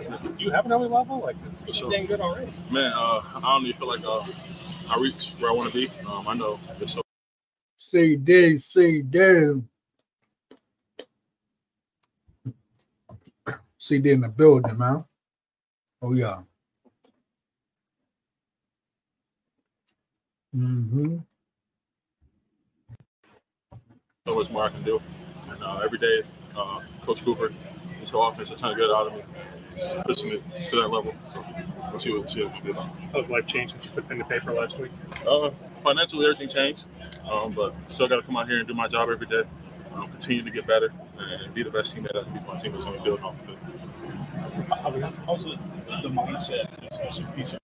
Do you have an early level? Like, this is dang good already. Man, I don't even feel like I reached where I want to be. I know it's so. CD. CD in the building, man. Oh, yeah. So much more I can do. And every day, Coach Cooper, his whole offense, a ton of good out of me, pushing it to that level. So we'll see what we can do. How's life changed since you put pen to paper last week? Financially, everything changed, but still got to come out here and do my job every day, continue to get better, and be the best teammate I can be for my teammates on the field and off the field. Also, the mindset is also a piece of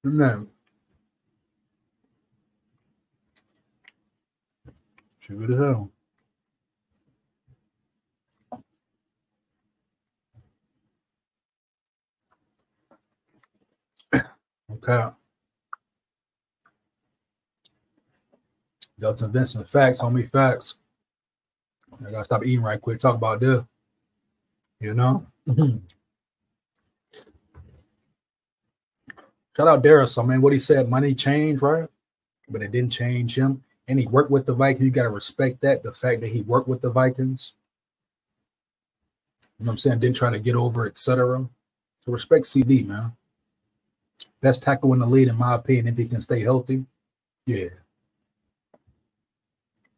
No. Sugar to hell. Okay. Delta Vincent, facts, homie, facts. I gotta stop eating right quick. Talk about this. You know? Shout out Darrisaw, man. What he said, money changed, right? But it didn't change him. And he worked with the Vikings. You got to respect that. The fact that he worked with the Vikings. You know what I'm saying? Didn't try to get over, etc. So respect CD, man. Best tackle in the league, in my opinion, if he can stay healthy. Yeah.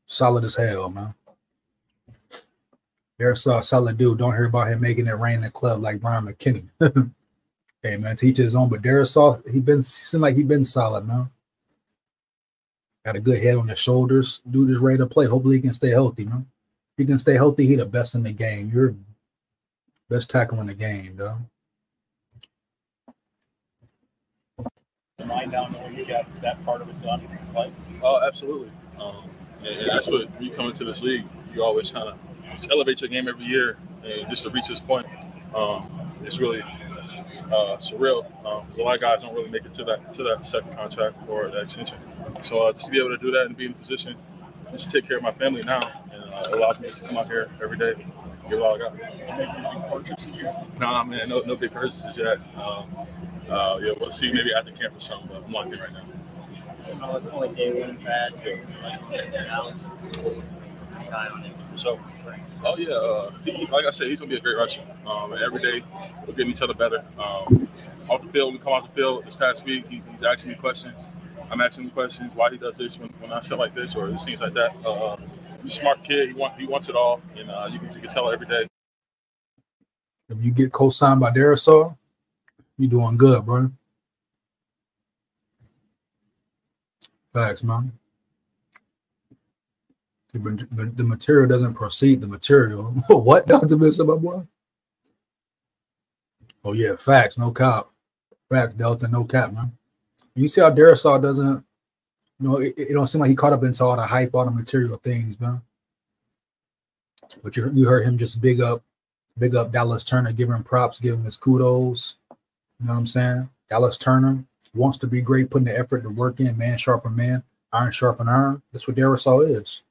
Solid as hell, man. Darrisaw, solid dude. Don't hear about him making it rain in the club like Brian McKinney. Hey, man, teach his own. But Darrisaw, seemed like he been solid, man. Got a good head on his shoulders. Dude is ready to play. Hopefully he can stay healthy, man. If he can stay healthy, he the best in the game. You're best tackle in the game, though. Mind down knowing you got that part of it done and play? Oh, absolutely. And that's what when you come into this league, you always kind of elevate your game every year, and just to reach this point, it's really surreal. A lot of guys don't really make it to that second contract or that extension. So just to be able to do that and be in a position just to take care of my family now, and it allows me to come out here every day, give it all I got. Did you make any big purchases yet? Nah, man, no big purchases yet. Yeah, we'll see maybe after camp or something, but I'm locked in right now. No, it's only day one bad. Alex. So, oh yeah, like I said, he's gonna be a great rusher. And every day we're getting each other better. Off the field, we come off the field this past week. He's asking me questions. I'm asking him questions why he does this when I sit like this or things like that. He's a smart kid. He wants it all, and you can tell every day. If you get co-signed by Darrisaw, you're doing good, bro. Facts, man. The material doesn't precede the material. What, Dr. Bishop, my boy? Oh, yeah, facts, no cap. Facts, Delta, no cap, man. You see how Darrisaw doesn't, it don't seem like he caught up into all the hype, all the material things, man. But you heard him just big up Dallas Turner, give him props, give him his kudos. You know what I'm saying? Dallas Turner wants to be great, putting the effort to work in, man sharpen man, iron sharpen iron. That's what Darrisaw is.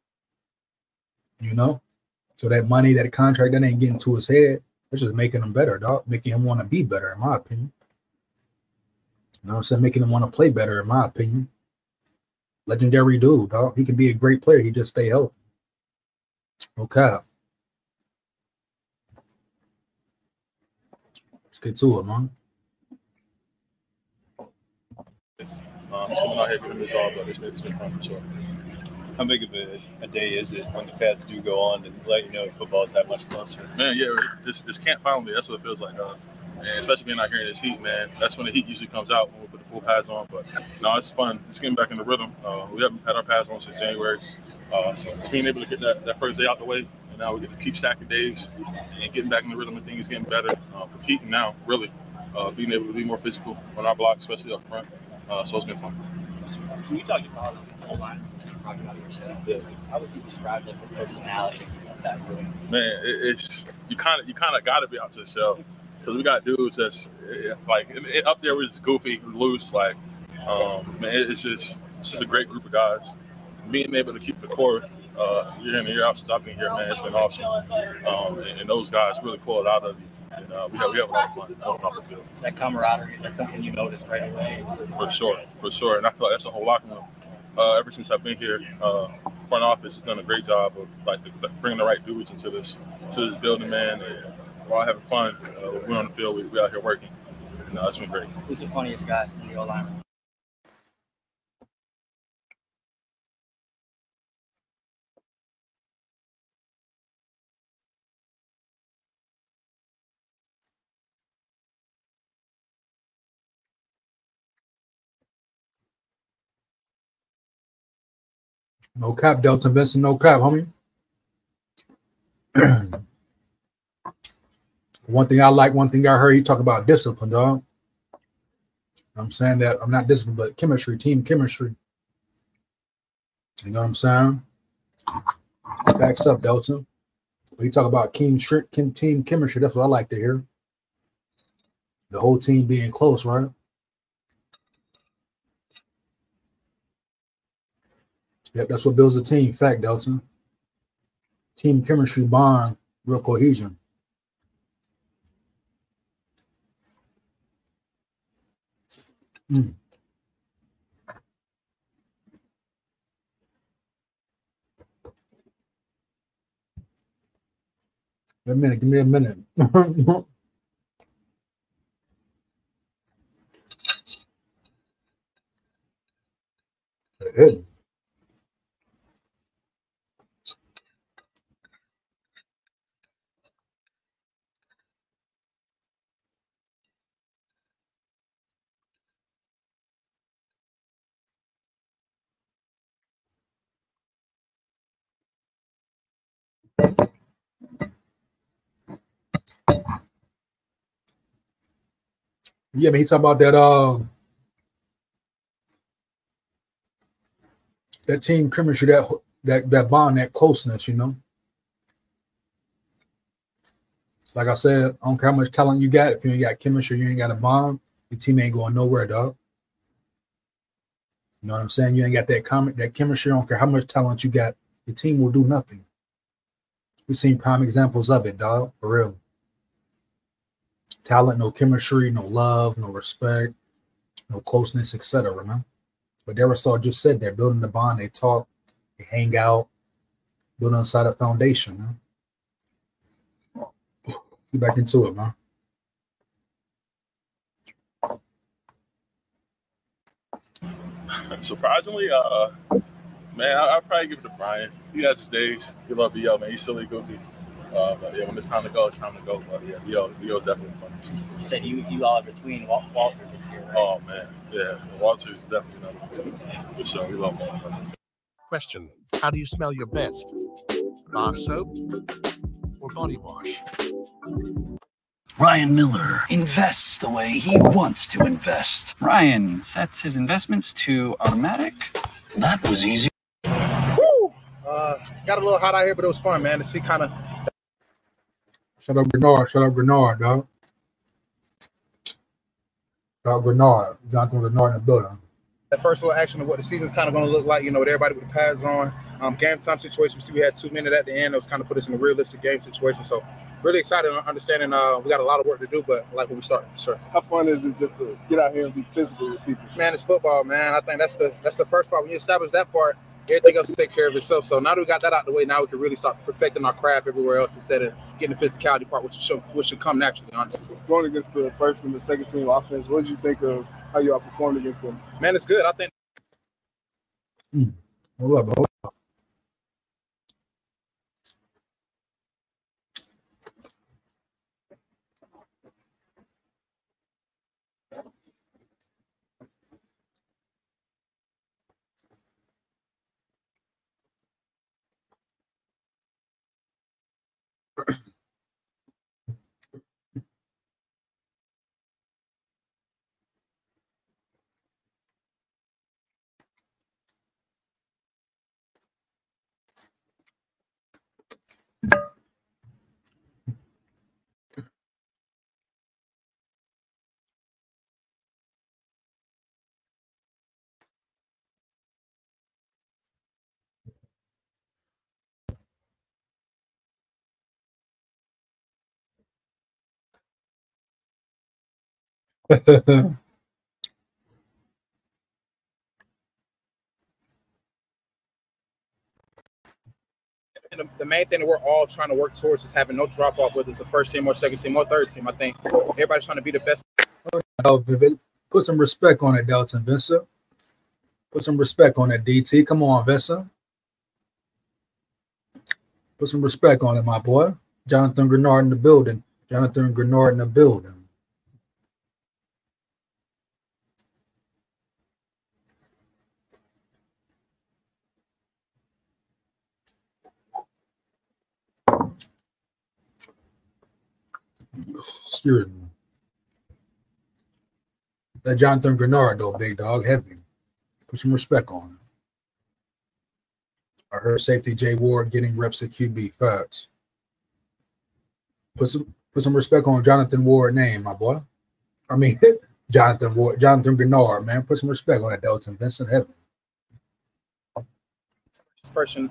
You know? So that money, that contract, that ain't getting to his head. It's just making him better, dog. Making him want to be better, in my opinion. You know what I'm saying? Making him want to play better, in my opinion. Legendary dude, dog. He can be a great player. He just stay healthy. Okay. Let's get to it, man. Someone out here giving this all, but it's been fun for sure. How big of a day is it when the pads do go on and let you know football is that much closer? Man, yeah, this can't find me. That's what it feels like. And especially being out here in this heat, man, that's when the heat usually comes out when we put the full pads on. But no, it's fun. It's getting back in the rhythm. We haven't had our pads on since January. So it's being able to get that first day out the way. And now we get to keep stacking days and getting back in the rhythm of things, getting better. Competing now, really. Being able to be more physical on our block, especially up front. So it's been fun. So you talked about a whole lot. Yeah. How would you describe the personality of that room? Man, it's you kind of got to be out to yourself because we got dudes that's like up there was goofy, loose, like man, it's just a great group of guys. Being able to keep the core year in and year out since I've been here, man, it's been awesome. And those guys really pull it out of you. And we have a lot of fun on off the field. That camaraderie, that's something you noticed right away. For sure. And I feel like that's a whole locker room. Ever since I've been here, front office has done a great job of like bringing the right dudes into this building, man. And we're all having fun. We're on the field. We're out here working. And it's been great. Who's the funniest guy in the O-line? No cap, Delta Vincent, no cap, homie. One thing I like, one thing I heard, you talk about discipline, dog. I'm saying that I'm not disciplined, but chemistry, team chemistry. You know what I'm saying? Backs up, Delta. When you talk about team chemistry, that's what I like to hear. The whole team being close, right? Yep, that's what builds a team. Fact, Delta. Team chemistry, bond, real cohesion. Wait a minute, give me a minute. Good. Yeah, man, he talking about that team chemistry, that bond, that closeness, you know. Like I said, I don't care how much talent you got. If you ain't got chemistry, you ain't got a bond, your team ain't going nowhere, dog. You know what I'm saying? You ain't got that chemistry. I don't care how much talent you got, your team will do nothing. We've seen prime examples of it, dog, for real. Talent, no chemistry, no love, no respect, no closeness, etc. Man. But Darrisaw just said they're building the bond, they talk, they hang out, building a solid foundation. Man. Get back into it, man. Surprisingly, man, I'll probably give it to Brian. He has his days. He love VO, man. He's silly, goofy. But yeah, when it's time to go, it's time to go. But yeah, VO's definitely funny. You said you all are between Walter this year, right? Oh man, yeah, Walter is definitely number two. For sure, we love him. Question: how do you smell your best? Bar soap or body wash? Ryan Miller invests the way he wants to invest. Ryan sets his investments to automatic. That was easy. Woo! Got a little hot out here, but it was fun, man, to see kind of. Shut up, Greenard. Shut up, Greenard, dog. Shut up, Greenard. Jonathan Greenard in the building. That first little action of what the season's kind of going to look like, you know, with everybody with the pads on. Game time situation, we see we had 2 minutes at the end. It was kind of put us in a realistic game situation. So really excited and understanding we got a lot of work to do, but like when we start, for sure. How fun is it just to get out here and be physical with people? Man, it's football, man. I think that's the first part. When you establish that part, everything else will take care of itself. So now that we got that out the way, now we can really start perfecting our craft everywhere else instead of getting the physicality part, which should come naturally, honestly. Going against the first and the second team offense, what did you think of how you all performed against them? Man, it's good. I think. Hold up. And the main thing that we're all trying to work towards is having no drop off, whether it's a first team or second team or third team. I think everybody's trying to be the best. Put some respect on it, Delton Vincent. Put some respect on it, DT. Come on, Vincent. Put some respect on it, my boy. Jonathan Greenard in the building. Jonathan Greenard in the building. Excuse me. That Jonathan Greenard, though, big dog, heavy. Put some respect on him. I heard safety Jay Ward getting reps at QB. Facts. Put some respect on Jonathan Ward name, my boy. I mean, Jonathan Ward, Jonathan Greenard, man. Put some respect on that, Delton Vincent, heavy.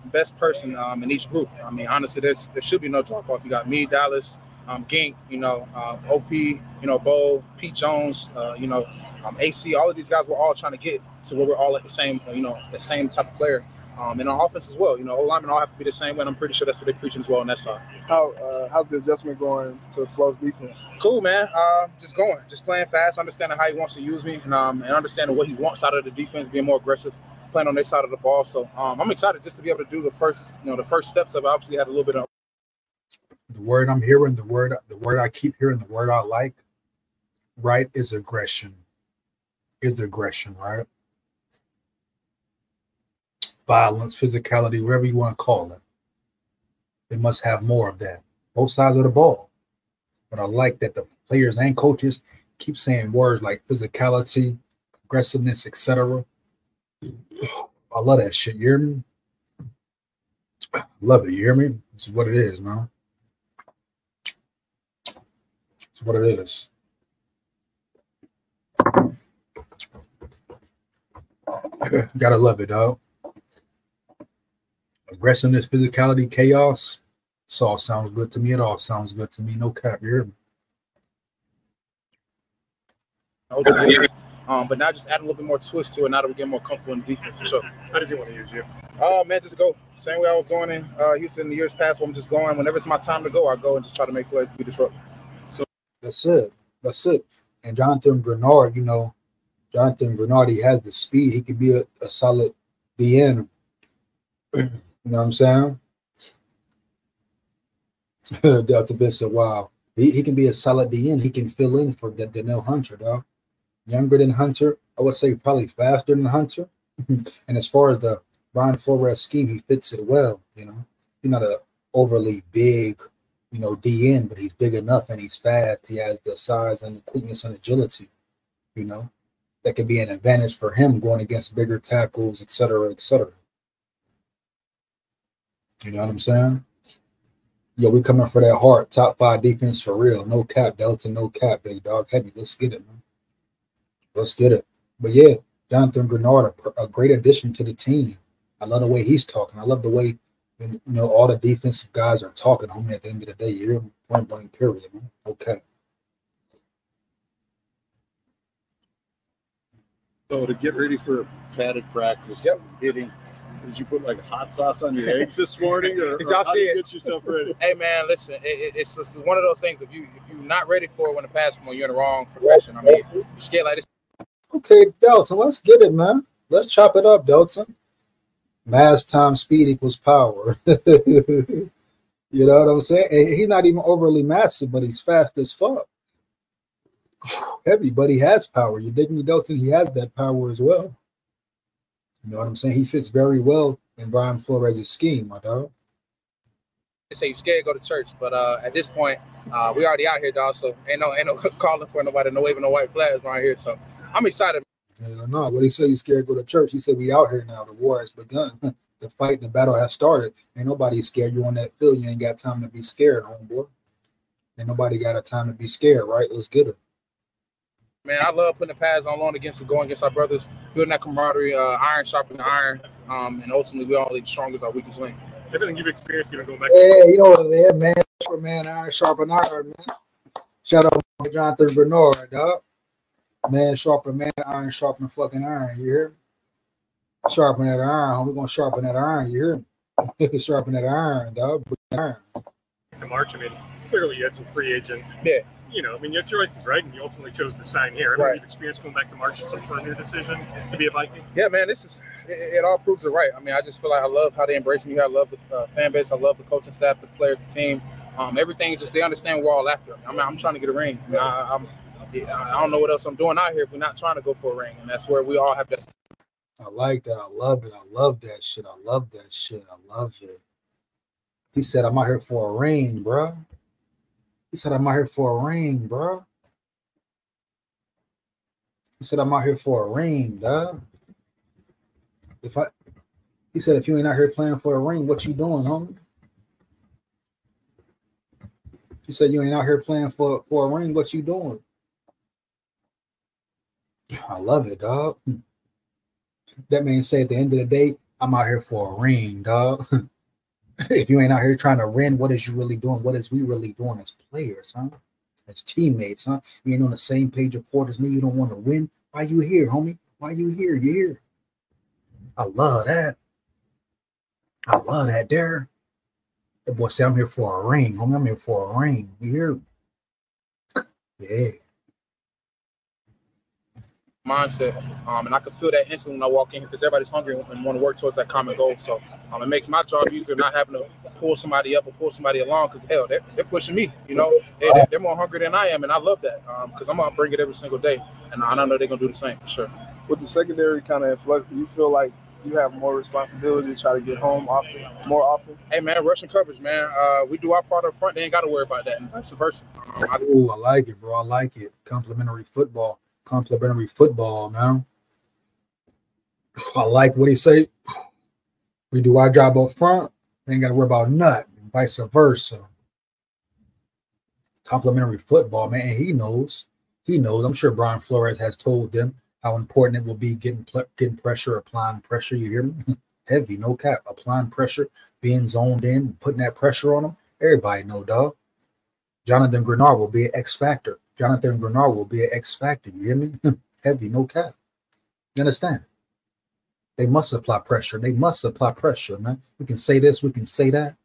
Best person in each group. I mean, honestly, there should be no drop off. You got me, Dallas, Gink, OP, Bo, Pete Jones, AC. All of these guys, we're all trying to get to where we're all at the same, the same type of player. And on offense as well, all linemen all have to be the same way. And I'm pretty sure that's what they're preaching as well on that side. How's the adjustment going to Flo's defense? Cool, man. Just playing fast, understanding how he wants to use me, and understanding what he wants out of the defense, being more aggressive, playing on their side of the ball. So I'm excited just to be able to do the first steps of it. Obviously, had a little bit of the word I'm hearing, the word I keep hearing, the word I like, right, is aggression. Is aggression, right? Violence, physicality, whatever you want to call it. They must have more of that. Both sides of the ball. But I like that the players and coaches keep saying words like physicality, aggressiveness, etc. I love that shit. You hear me? Love it. You hear me? This is what it is, man. It's what it is. Gotta love it, dog. Aggressiveness, physicality, chaos. This all sounds good to me. It all sounds good to me. No cap, you hear me? But now just add a little bit more twist to it now that we're getting more comfortable in defense for sure. How does he want to use you? Man, just go. Same way I was doing in Houston in the years past, where I'm just going. Whenever it's my time to go, I go and just try to make plays, be disruptive. So that's it. That's it. And Jonathan Greenard, Jonathan Greenard, he has the speed. He could be a solid DN. You know what I'm saying? Delta Vincent, wow. He can be a solid DN. He can fill in for Danielle Hunter, dog. Younger than Hunter. I would say probably faster than Hunter. And as far as the Brian Flores scheme, he fits it well, He's not a overly big, DN, but he's big enough and he's fast. He has the size and the quickness and agility, That could be an advantage for him going against bigger tackles, et cetera, et cetera. You know what I'm saying? Yo, we coming for that hard top 5 defense for real. No cap, Delta, no cap, big dog. Heavy. Let's get it, man. Let's get it. But yeah, Jonathan Greenard, a great addition to the team. I love the way he's talking. I love the way, all the defensive guys are talking, homie, at the end of the day. You're point blank, period, man. Okay. So to get ready for padded practice, hitting, did you put like hot sauce on your eggs this morning, or how do you get yourself ready? Hey man, listen, it's just one of those things. If you're not ready for it when the pass comes on, you're in the wrong profession. I mean, you're scared like this. Okay, Delta, let's get it, man. Let's chop it up, Delta. Mass times speed equals power. You know what I'm saying? And he's not even overly massive, but he's fast as fuck. Heavy, but he has power. You dig me, Delton? He has that power as well. You know what I'm saying? He fits very well in Brian Flores' scheme, my dog. They say you're scared, go to church. But at this point, we already out here, dog. So ain't no calling for nobody, no waving no white flags around here. So I'm excited. Yeah, no, what he said, you scared, go to church. He said we out here now. The war has begun. The fight, the battle has started. Ain't nobody scared. You on that field. You ain't got time to be scared, homeboy. Ain't nobody got a time to be scared, right? Let's get it. Man, I love putting the pads on going against our brothers, building that camaraderie, iron sharpening iron, and ultimately we all leave strong as our weakest link. Everything you've experienced, even going back. Yeah, you know what it is, man. Iron sharpen iron, man. Shout out to Jonathan Greenard, dog. Man, sharpen man, iron sharpen fucking iron. You hear me? Sharpen that iron. We're gonna sharpen that iron. You hear me? Sharpen that iron, dog. Iron. To March, I mean, clearly you had some free agent. Yeah. You know, I mean, your choices, right? And you ultimately chose to sign here. I mean, you've experienced going back to March to affirm your decision to be a Viking. Yeah, man, it all proves it right. I mean, I just feel like I love how they embrace me here. I love the fan base. I love the coaching staff, the players, the team. Everything, just they understand we're all after. I mean, I'm trying to get a ring. I don't know what else I'm doing out here if we're not trying to go for a ring. And that's where we all have that. I like that. I love it. I love that shit. I love that shit. I love it. He said, I'm out here for a ring, bro. He said, I'm out here for a ring, bro. He said, I'm out here for a ring, dog. He said, if you ain't out here playing for a ring, what you doing, homie? He said, you ain't out here playing for a ring, what you doing? I love it, dog. That man say at the end of the day, I'm out here for a ring, dog. If you ain't out here trying to win, what is you really doing? What is we really doing as players, huh? As teammates, huh? You ain't on the same page of court as me. You don't want to win. Why you here, homie? Why you here? You here? I love that. I love that, there. That boy said, I'm here for a ring, homie. I'm here for a ring. You hear? Yeah. Mindset, and I can feel that instantly when I walk in here because everybody's hungry and want to work towards that common goal. So it makes my job easier, not having to pull somebody up or pull somebody along because hell, they're pushing me. You know, they're more hungry than I am, and I love that because I'm gonna bring it every single day, and I know they're gonna do the same for sure. With the secondary kind of influx, do you feel like you have more responsibility to try to get home more often? Hey man, rushing coverage, man. We do our part up front; they ain't got to worry about that, and vice versa. Ooh, I like it, bro. I like it. Complimentary football. Complimentary football, man. I like what he say. We do our job up front. We ain't got to worry about nothing. Vice versa. Complimentary football, man. And he knows. He knows. I'm sure Brian Flores has told them how important it will be getting pressure, applying pressure. You hear me? Heavy, no cap. Applying pressure, being zoned in, putting that pressure on them. Everybody know, dog. Jonathan Greenard will be an X factor. Jonathan Greenard will be an X factor. You hear me? Heavy, no cap. You understand? They must apply pressure. They must apply pressure, man. We can say this, we can say that.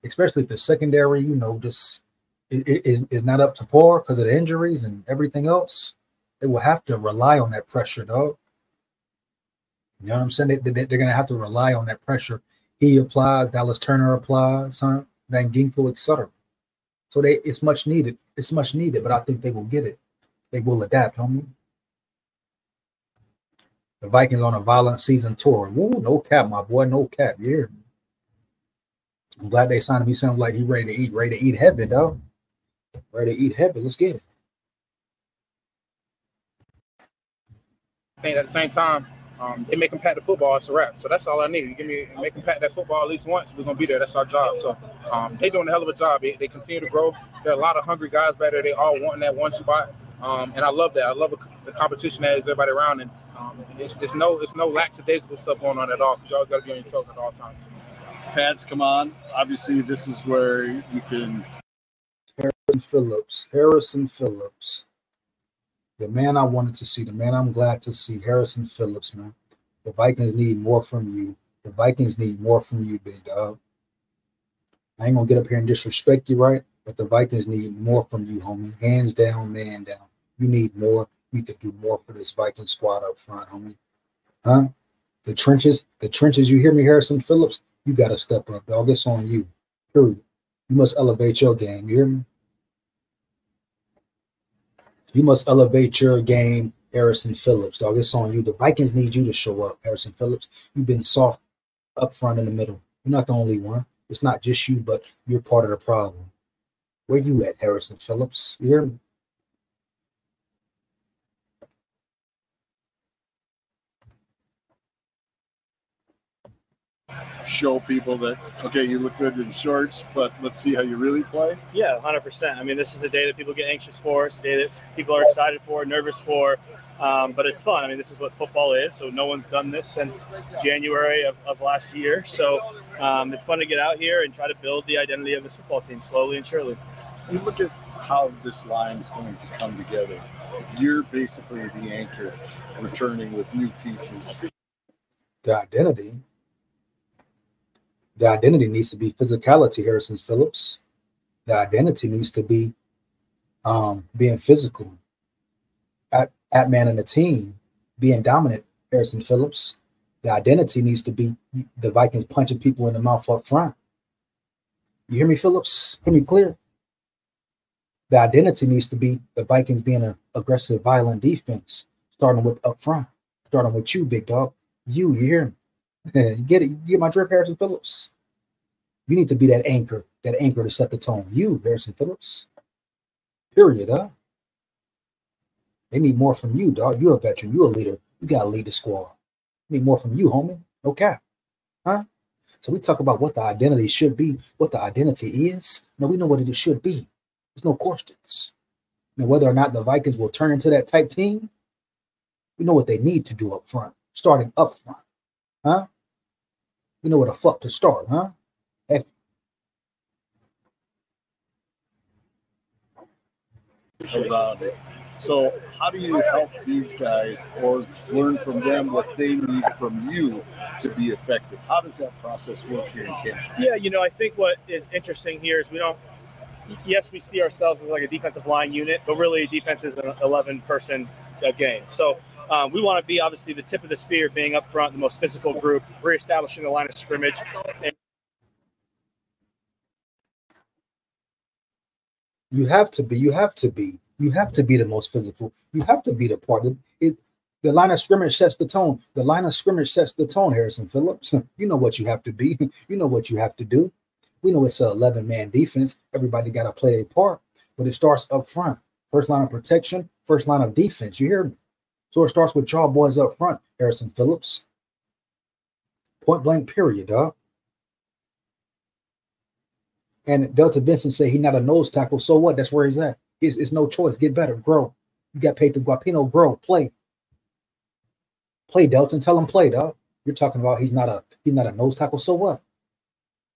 Especially if the secondary, you know, just is not up to par because of the injuries and everything else. They will have to rely on that pressure, dog. You know what I'm saying? They're going to have to rely on that pressure. He applies, Dallas Turner applies, huh? Van Ginkel, etc. So it's much needed. It's much needed, but I think they will get it. They will adapt, homie. The Vikings on a violent season tour. Woo, no cap, my boy, no cap. Yeah. I'm glad they signed him. He sounds like he's ready to eat heavy, dog. Ready to eat heavy. Let's get it. I think at the same time, they make them pack the football. It's a wrap. So that's all I need. You make them pack that football at least once. We're gonna be there. That's our job. So they doing a hell of a job. They continue to grow. There are a lot of hungry guys back there. They all wanting that one spot, and I love that. I love the competition that is everybody around, and it's no lackadaisical stuff going on at all. Because you always got to be on your toes at all times. Pads come on. Obviously, this is where you can. Harrison Phillips. The man I wanted to see, the man I'm glad to see, Harrison Phillips, man. The Vikings need more from you. The Vikings need more from you, big dog. I ain't going to get up here and disrespect you, right? But the Vikings need more from you, homie. Hands down, man down. You need more. You need to do more for this Viking squad up front, homie. Huh? The trenches, you hear me, Harrison Phillips? You got to step up, dog. It's on you. Period. You must elevate your game. You hear me? You must elevate your game, Harrison Phillips, dog. It's on you. The Vikings need you to show up, Harrison Phillips. You've been soft up front in the middle. You're not the only one. It's not just you, but you're part of the problem. Where you at, Harrison Phillips? You hear me? Show people that, okay, you look good in shorts, but let's see how you really play? Yeah, 100%. I mean, this is the day that people get anxious for. It's the day that people are excited for, nervous for, but it's fun. I mean, this is what football is, so no one's done this since January of last year. So it's fun to get out here and try to build the identity of this football team slowly and surely. You look at how this line is going to come together. You're basically the anchor, returning with new pieces. The identity needs to be physicality, Harrison Phillips. The identity needs to be being physical, at man in the team, being dominant, Harrison Phillips. The identity needs to be the Vikings punching people in the mouth up front. You hear me, Phillips? Hear me clear? The identity needs to be the Vikings being an aggressive, violent defense, starting with up front, starting with you, big dog. You hear me? You get it? You get my drift, Harrison Phillips? You need to be that anchor to set the tone. You, Harrison Phillips. Period, huh? They need more from you, dog. You a veteran. You a leader. You got to lead the squad. Need more from you, homie. Okay. Huh? So we talk about what the identity should be, what the identity is. No, we know what it should be. There's no questions. Now, whether or not the Vikings will turn into that type team, we know what they need to do up front, starting up front. Huh? We know where the fuck to start, huh? About it. So how do you help these guys or learn from them what they need from you to be effective? How does that process work here in camp? Yeah, you know, I think what is interesting here is yes, we see ourselves as like a defensive line unit, but really defense is an 11-person game. So we want to be obviously the tip of the spear, being up front, the most physical group, reestablishing the line of scrimmage. You have to be the most physical. You have to be the part. The line of scrimmage sets the tone. The line of scrimmage sets the tone, Harrison Phillips. You know what you have to be. You know what you have to do. We know it's an 11-man defense. Everybody got to play their part, but it starts up front. First line of protection, first line of defense. You hear me? So it starts with y'all boys up front, Harrison Phillips. Point blank, period, dog. And Delta Vincent said he's not a nose tackle. So what? That's where he's at. It's no choice. Get better. Grow. You got paid to Guapino. Grow. Play. Play, Delton. Tell him play, dog. You're talking about he's not a nose tackle. So what?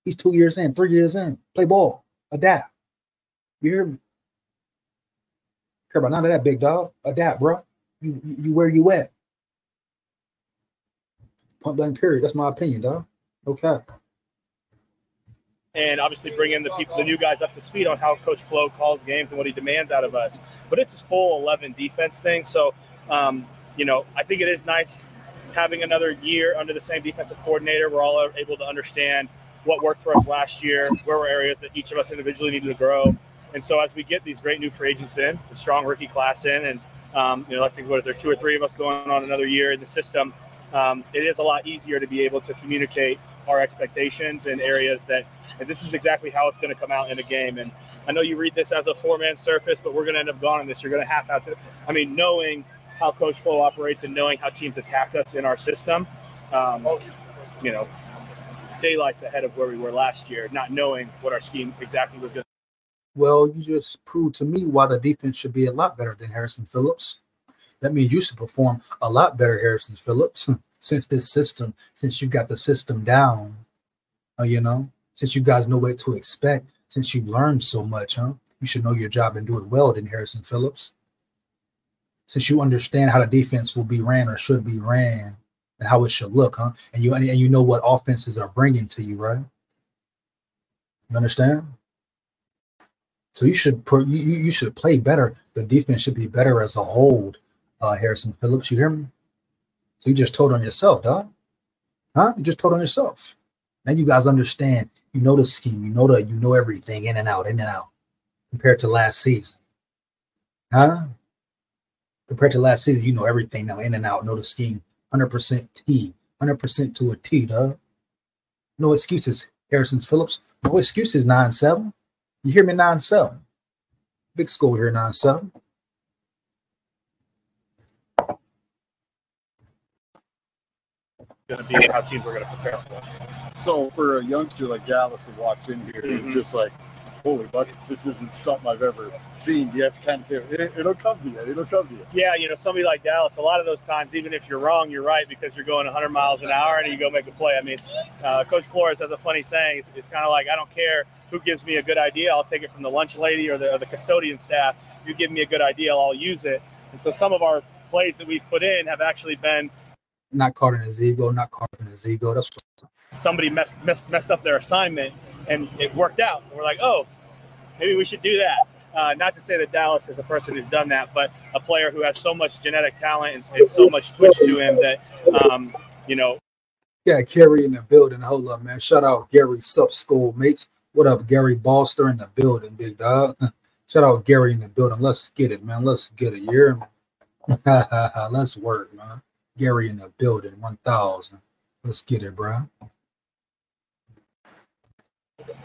He's 2 years in, 3 years in. Play ball. Adapt. You hear me? Care about none of that, big dog. Adapt, bro. You where you at? Point blank, period. That's my opinion, dog. Okay. And obviously bring in the new guys up to speed on how Coach Flo calls games and what he demands out of us. But it's a full 11 defense thing. So, you know, I think it is nice having another year under the same defensive coordinator. We're all able to understand what worked for us last year, where were areas that each of us individually needed to grow. And so as we get these great new free agents in, the strong rookie class in, and, you know, I think, what is there, 2 or 3 of us going on another year in the system, it is a lot easier to be able to communicate our expectations in areas that, and this is exactly how it's going to come out in a game. And I know you read this as a 4-man surface, but we're going to end up gone on this. You're going to have to, I mean, knowing how Coach Flo operates and knowing how teams attack us in our system, you know, daylight's ahead of where we were last year, not knowing what our scheme exactly was going to. Well, you just proved to me why the defense should be a lot better than Harrison Phillips. That means you should perform a lot better, Harrison Phillips, since you got the system down, you know, since you guys know what to expect, since you learned so much, huh? You should know your job and do it well than Harrison Phillips. Since you understand how the defense will be ran or should be ran and how it should look, huh? And you know what offenses are bringing to you, right? You understand? So you should play better. The defense should be better as a whole, Harrison Phillips. You hear me? So you just told on yourself, dog. Huh? You just told on yourself. Now you guys understand. You know the scheme. You know everything in and out, compared to last season. Huh? Compared to last season, you know everything now, in and out. Know the scheme. 100% T. 100% to a T, dog. No excuses, Harrison Phillips. No excuses, 9-7. You hear me, 9-7. Big SKOL here, 9-7. Going to be how teams are going to prepare for us. So for a youngster like Dallas who walks in here, he's just like, holy buckets, this isn't something I've ever seen. You have to kind of say, it'll come to you. It'll come to you. Yeah, you know, somebody like Dallas, a lot of those times, even if you're wrong, you're right because you're going 100 miles an hour and you go make a play. I mean, Coach Flores has a funny saying. It's kind of like, I don't care who gives me a good idea. I'll take it from the lunch lady or the custodian staff. You give me a good idea, I'll use it. And so some of our plays that we've put in have actually been not caught in his ego, not caught in his ego. That's what somebody messed up their assignment and it worked out. And we're like, oh, maybe we should do that. Not to say that Dallas is a person who's done that, but a player who has so much genetic talent and so much twitch to him that, you know. Yeah, Gary in the building. Hold up, man. Shout out Gary, sup, school mates. What up, Gary Bolster in the building, big dog. Shout out Gary in the building. Let's get it, man. Let's get it. You're let's work, man. Gary in the building, 1,000. Let's get it, bro.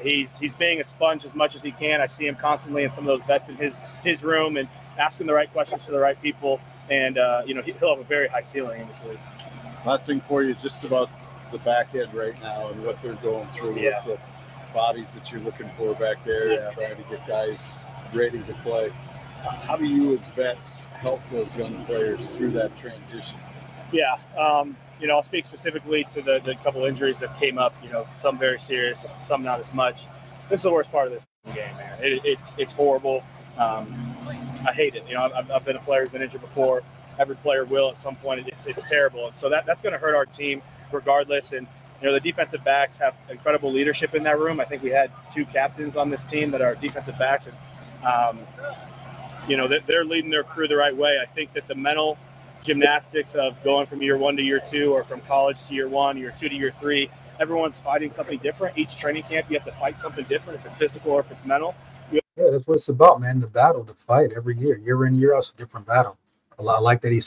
He's being a sponge as much as he can. I see him constantly in some of those vets in his room and asking the right questions to the right people. And, you know, he'll have a very high ceiling in this league. Last thing for you, just about the back end right now and what they're going through with the bodies that you're looking for back there and trying to get guys ready to play. How do you as vets help those young players through that transition? Yeah, you know, I'll speak specifically to the couple injuries that came up, you know, some very serious, some not as much. This is the worst part of this game, man. It's horrible. I hate it. You know, I've been a player who's been injured before. Every player will at some point. It's terrible. And so that's going to hurt our team regardless. And, you know, the defensive backs have incredible leadership in that room. I think we had 2 captains on this team that are defensive backs. And, you know, they're leading their crew the right way. I think that the mental gymnastics of going from year 1 to year 2 or from college to year 1, year 2 to year 3, everyone's fighting something different. Each training camp, you have to fight something different, if it's physical or if it's mental. Yeah, that's what it's about, man. The battle, the fight every year in, year out, it's a different battle. I like that he